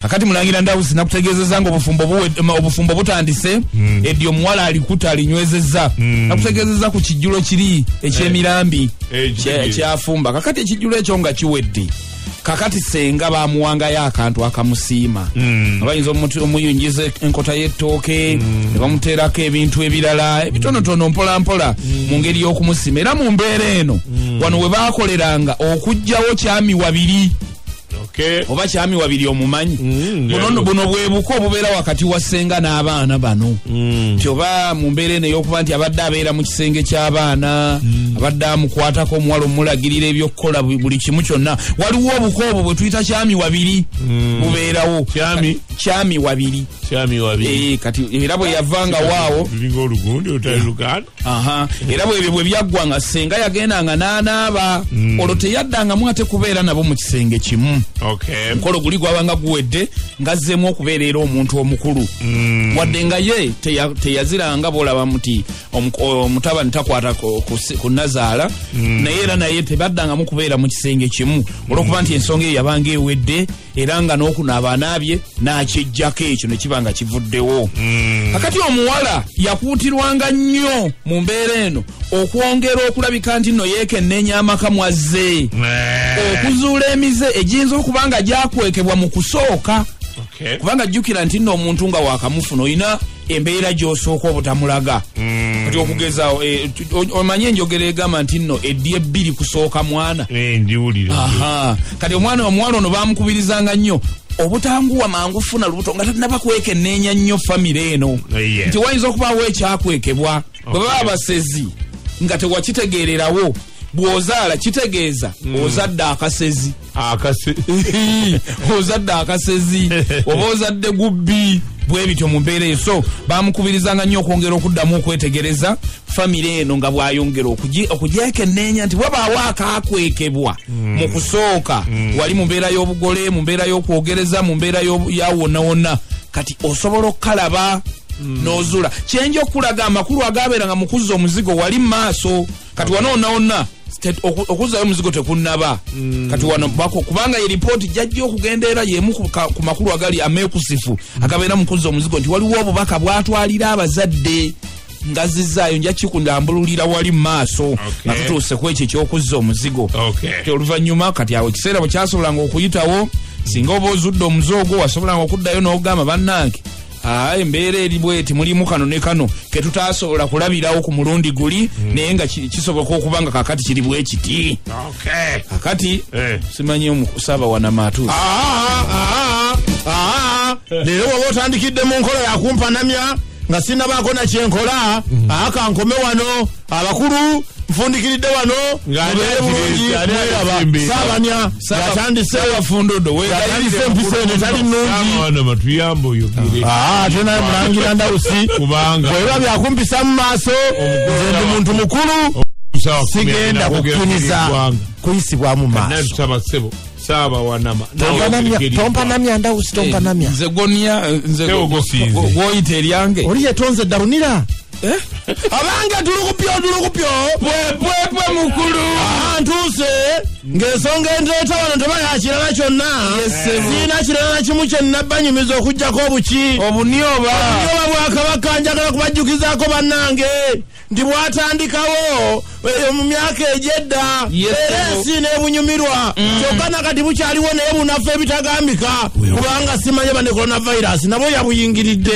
akati mulangira Ndawusi nakutegezeza ngo obufumbo butandise edyo muwala alikuta alinywezeza nakutegezeza ku kijjulo kiri ekyemirambi kyafumba kakati ekijjulo ekyo nga kiwedde kakati senga bamuwangayo akantu akamusiima abayinza omuyungiza enkota y'ettooke ne bamuteerako ebintu ebirala ebitonotono mpola mu ngeri y'okumusiima era mu mbeera eno wano we baakoleranga okuggyawo kyami wabiri oba kyami wabiri omumanyi buno bwebuko obubeera wakati wa ssenga n'abaana bano nti oba mu mbeera eno ey'okuba nti abadde abeera mu kisenge ky'abaana abadde amukwatako omuwala omulagirira ebyokukola buli kimu kyonna waliwo obuko obwo bwe tuyita kyami wabiri bubeerawo kyami wabiri kati era bwe yavanga waawo era bwe byaggwanga ssenga yagendanga n'anaaba olwo teyaddangamu ate kubeera nabo mu kisenge kimu mukolo guli gwabanga guwedde ngazzeemu okubeera era omuntu omukulu wadde nga ye teyaziranga boolaba muti omutabani takwata ku nazaala naye era naye tebaddangamu kubeera mu kisenge kimu olwokuba nti ensonga eyo yabanga ewedde era nga n'okunaaba anaabye n'akijjako ekyo ne kiba nga kivuddewo kakati omuwala yakuutirwanga nnyo mu mbeera eno okwongera okulabika nti nno yeekenneenya amaka mwazze okuzuula emize egiyinza okuba nga gyakwekebwa mu kusooka kubanga jjukira nti nno omuntu nga waakamufuna olina embeera gy'osooka obutamulaga kati okugeza omanye enjogera egamba nti nno eddi ebbiri kusooka mwana kati omuwala ono baamukubirizanga nnyo obutanguwa mangu funa lubuto nga tatinaba kwekenneenya nnyo famire eno nti wayinza okubaawo ekyakwekebwa bwe baba abasezi nga tewakitegeererawo bw'ozaala kitegeeza ozadde akasezi ozadde akasezi oba ozadde gubbi bwe bityo mu mbeera eyo so baamukubirizanga nnyo okwongera okuddamu okwetegereza famire eno nga bw'ayongera okugyekenneenya nti wabaawo akaakwekebwa mu kusooka wali mu mbeera y'obugole mu mbeera y'okwogereza mu mbeera ya wonna kati osobola okukalaba n'ozula kyenja okulaga amakulu agaabeeranga mu kuzza omuzigo wali mu maaso kati wonna okuzzayo omuzigo tekunnaba kati wano kubanga ye ripooti jajja okugendeera yemu ku makulu agali ameekusifu agabeera mu kuzza omuzigo nti waliwo obubaka bwatwalira abazadde nga zizzaayo nja kikundambululira wali mu maaso nga tutuuse ku ekyo ekyokuzza omuzigo oluvannyuma kati awo ekiseera bwe kyasobolanga okuyitawo singa oba ozudde omuze ogwo wasobolanga okuddayo n'ogamba bannange embeera eri bweti mulimu kano ne kano ketutaasobola kulabirawo ku mulundi guli naye nga kisoboka okuba nga kakati kiri bwe kiti kakati simanyi omukusaba wanamaatuusi leero waba otandikidde mu nkola yakumpanamya nga sinabaako nakyenkola akankome wano abakulu nfundikiridde wano ngabeere bulungi mweraba saabanya yatandise abafundodo yatandise empisa eno tali nnungi matuyambo oyogere ate naye mulangira Ndawusi bweba byakumpisa mu maaso nze ndi muntu mukulu sigenda kukkiriza kuyisibwa mu maaso saba wanama tompanamya Ndawusi tompanamya nze gonya nze goyite eryange oli yetonze darunira abange tulukupyo bwe mukulu ntuuse ng'ensonga endeeta wano tebaya kirala kyonna siina kirala kimu kyennabanyumiza okuggyako obunyoba bwakabaka njagala kubajjukizaako bannange nti bwatandikawo mu myaka egyedda era ensi n'ebunyumirwa kyokka nakati bukyaliwo naye bunafu ebitagambika kubanga simanye bane coronavirus nabo yabuyingiridde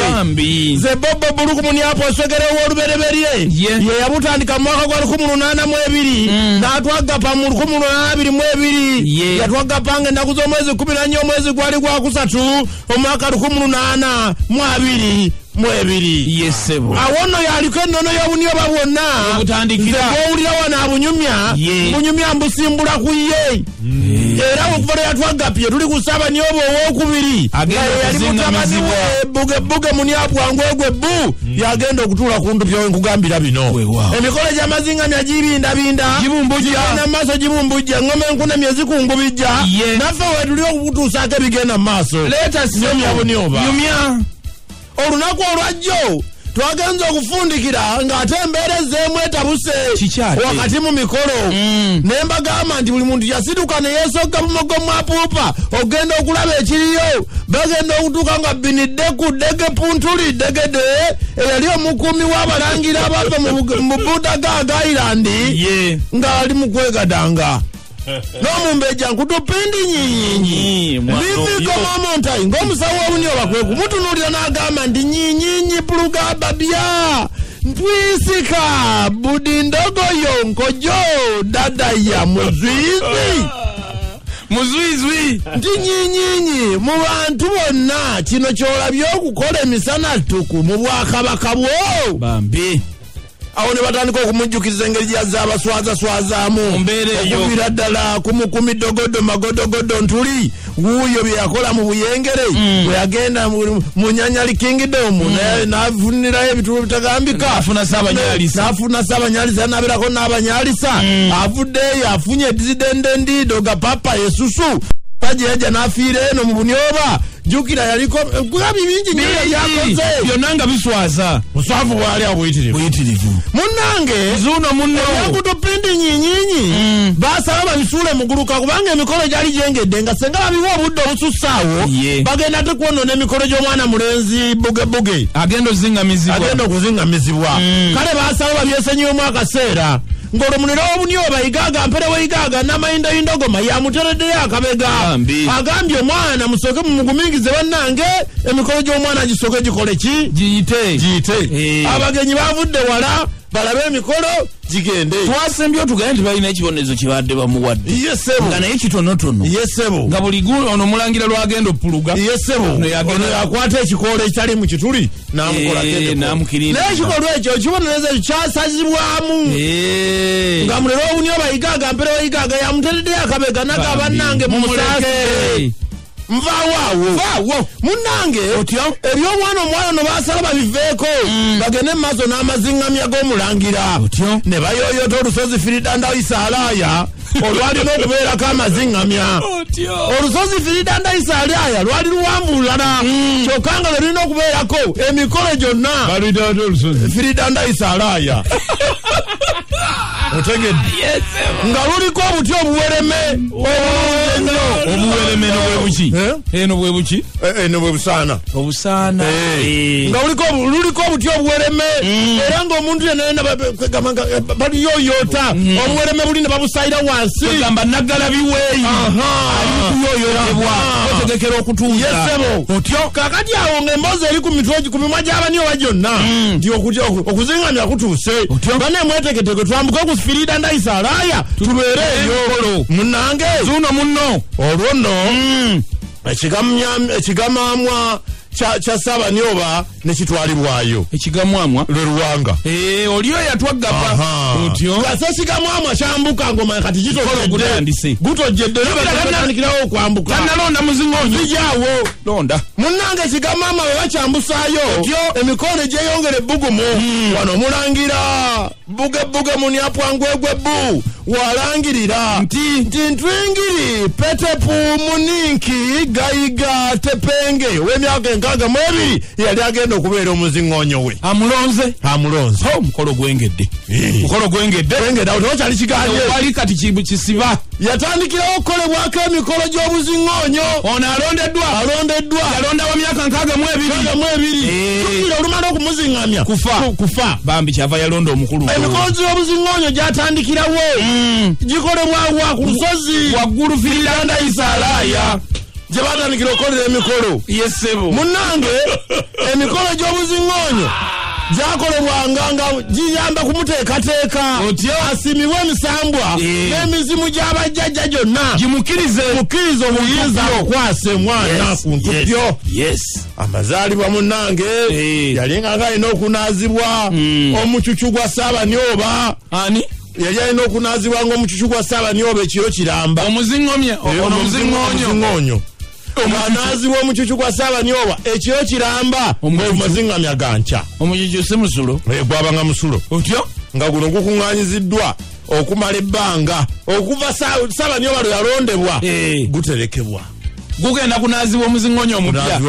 ze Bobo Buluku Muniaposegere w'olubereberye ye yabutandika mu mwaka gwa 1882 n'atwagapa mu 1822 yatwagapanga ennaku z'omwezi 14 omwezi gwali gwa kusatu omwaka 1822 yesebo awono yaliko ennono y'obunyoba bwonna bwowulira wana bunyumya mbusimbula ku ye era okuva yatwagapye tuli ku Ssabanyobo ow'okubiri yali mutabani we Buge Muniabwangu egwe yagenda okutuula ku ndupya nkugambira bino emikolo gy'amazingamya gibindabinda gibumbuja maaso gibumbujja engoma enkuna myezi kungubijja naffe we tuli okutuusaako ebigenda mu maaso nyumya olunaku olwajjo twagenza okufundikira ng'ate embeera ezeemu etabuse wakati mu mikolo naye mbagamba nti buli muntu yasituka ne yeesogga bumogo mwapuupa ogenda okulaba ekiriyo bagenda okutuuka nga binideku dege puntuli degede eyali omukuumi w'abalangira abava mu Budagaga Island nga ali mu kwegadanga n'omumbeja nkutupindi nyinyinyi biviko mamontai ng'omusawo obunyoba kwe kumutunuulira n'agamba nti nyinyinyi puluga babya ntwisika budi ndogoyo nkojo dadaya muzwizwi nti nyinyinyi mu bantu bonna kino kyolabye okukola emisana ttuku mu bwakabaka bwo bambi awo ne batandika okumujjukiriza engeri gyazza abaswazaswazaamu okuvira ddala kumukumi dogodo magodogodo ntuli wuuyo bye yakola mu buyengere bwe yagenda mu nyanyali kingdom n'afunirayo ebitulo bitagambika n'afuna saabanyalisa n'abeerako n'abanyalisa avuddeyo afunye dizidendendido ga papa yesusu pajeja n'afiira eno mu bunyoba jukira yaliko kugabi bingi nyo yakoze byonna nga biswaza muswavu bwali abuyitirivu munnange zuno munno yakutupindi nyinyinyi basaba babisuule muguluka kubanga emikolo gyali gyengedde nga senga babiwa obudde obusussaawo bagenda tekwonona emikolo gy'omwana mulenzi bugebuge agenda okuzingamizibwa kale basaba babyesenyiwemu akaseera ng'olomunira obunyoba igaaga mpere weigaga n'amayindoyindogoma yamutereddeyo akabega agambye omwana musooke mumugumingize bannange emikolo gy'omwana gisooke gikole ki giyite abagenyi bavudde wala balabe emikolo gigende twasembye otugane nti balina ekibonezo kibadde bamuwadde nga naye kitonotono nga buli ono mulangira lwagenda opuluga ono yakwata ekikolo ekitali mu kituli naye ekikolwa ekyo kibonereza ekyo kyasazibwamu nga mulero obunyoba igaaga mpere weigaga yamutereddeyo akabega naga bannange mumusaase nvaawo munnange ebyomwana omuwala no basala babiveeko bagende mu maaso n'amazingamya g'omulangira ne bayoyota olusozi firidanda isaalaaya olwalina okubeerako amazingamya olusozi firidanda isaalaaya lwali luwanvu lulala kyokka nga lwalina okubeerako emikolo gyonna firidanda isaalaaya otegedde nga luliko obuti obuwereme n'obwebuki eno bwebuki eno bwe busaana nga luliko obuti obuwereme era ng'omuntu yenayena baliyoyota obuwereme buli ne babusayira wansi gamba naggala biweeyi alikuyoyotebwa otegekera okutuuza otyo kakati awo ng'emboozi eri ku mimwa gy'abanyoba gyonna nti okuzingamya kutuuse bane mweteketeke twambuke okufirida ndayisaalaaya tubeere eyo munnange zuno munno olwo nno ekigamamwa kya Saabanyoba ne kitwalibwayo ekigamwamwa lwe Luwanga oliyo yatwaggapa otyo kasa ekigamwamwa kyambuka ngoma kati gutojjedde batandikirawo okwambuka kanalonda muzingonyo zijaawo londa munnange ekigamwamwa bwe bakyambusaayo emikono gyeyongera ebbugumu wano mulangira bugebuge munyapwangwegwebbu walangirira nti ntwingiri petepu muninki gayiga tepenge w'emyaka 62 yali agenda okubeera omuzingonyo we amulonze omukolo gwengedde awo tewakyali kiganye wali kati kisiba yatandikirawo okukolebwako emikolo gy'obuzingonyo ono alondeddwa yalonda wa myaka 62 tukira olumala okumuzingamya kufa bambi kyava yalonda omukulu emikolo gy'obuzingonyo gyatandikirawo gikolebwawa ku lusozi waggulu firidanda isaalaaya gye batandikira okukolera emikolo munnange emikolo gy'obuzingonyo gyakolebwanga nga giyamba kumuteekateeka asimibwe emisambwa n'emizimu gy'abajjajja gyonna gimukkirize obuyinza okwasa omwana ku ntupyo amazaalibwa munnange yalinga nga alina okunaazibwa omucucu gwa Saabanyoba yali alina okunaazibwa ng'omucucu gwa Saabanyoba ekiro kiramba omuzingonyo omwanaazibwa omucucu gwa Saabanyoba ekiro kiramba omuzingamya ganca omucucu si musulo gwabanga musulo otyo nga guno gukuŋŋaanyiziddwa okumala ebbanga okuva Saabanyoba lwe yalondebwa guterekebwa gugenda kunaazibwa omuzingonyo omupya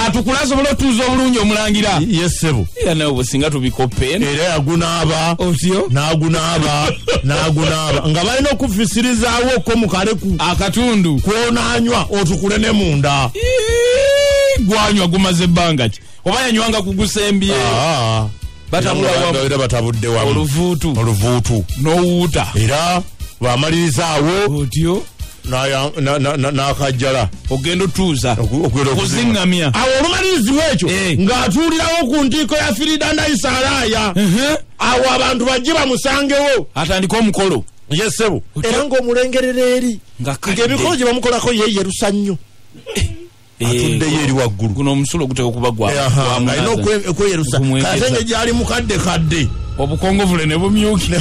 atukula asobola otuuza obulungi omulangira yesebo era nawe businga tubikope era yagunaaba otyo n'agunaaba nga balina okufisirizaawo ko mu kaleku akatundu kwonanywa otukule ne munda gwanywa gumaze ebbanga ki oba yanywanga kugusembye batabula batabudde wamu oluvuutu n'owuuta era bw'amalirizaawo otyo n'akajjala ogenda otuuza kuziŋŋamya awo olumalirizibwa ekyo ng'atuulirawo ku ntiiko ya Firida Naisalaaya awo abantu bajje bamusangewo atandika omukolo yesebo era ng'omulengerera eri ng'emikolo gye bamukolako yeeyerusa nnyo atuddeyo eri waggulu guno omusulo guteka kuba gwalina okweyerusa kate nge gyali mukadde obukongovule ne bumyukira